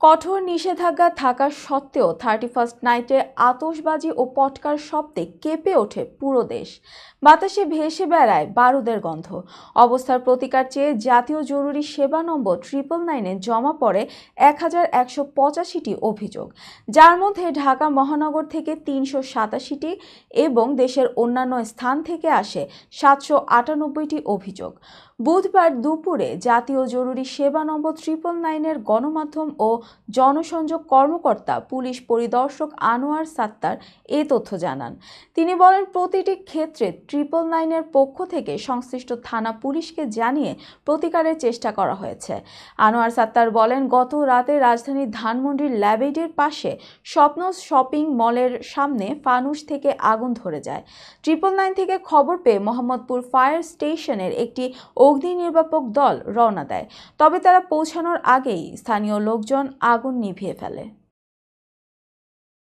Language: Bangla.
কঠোর নিষেধাজ্ঞা থাকা সত্ত্বেও 31st নাইটে আতশবাজি ও পটকার শব্দে কেঁপে ওঠে পুরো দেশ। বাতাসে ভেসে বেড়ায় বারুদের গন্ধ। অবস্থার প্রতিকার চেয়ে জাতীয় জরুরি সেবা নম্বর 999-এ জমা পড়ে 1185টি অভিযোগ, যার মধ্যে ঢাকা মহানগর থেকে 387টি এবং দেশের অন্যান্য স্থান থেকে আসে 798টি অভিযোগ। বুধবার দুপুরে জাতীয় জরুরি সেবা নম্বর 999-এর গণমাধ্যম ও জনসংযোগ কর্মকর্তা পুলিশ পরিদর্শক আনোয়ার সাত্তার এ তথ্য জানান। তিনি বলেন, প্রতিটি ক্ষেত্রে 999-এর পক্ষ থেকে সংশ্লিষ্ট থানা পুলিশকে জানিয়ে প্রতিকারের চেষ্টা করা হয়েছে। আনোয়ার সাত্তার বলেন, গত রাতে রাজধানীর ধানমন্ডির ল্যাবেডের পাশে স্বপ্ন শপিং মলের সামনে ফানুস থেকে আগুন ধরে যায়। 999 থেকে খবর পেয়ে মোহাম্মদপুর ফায়ার স্টেশনের একটি অগ্নি নির্বাপক দল রওনা দেয়, তবে তারা পৌঁছানোর আগেই স্থানীয় লোকজন আগুন নিভিয়ে ফেলে।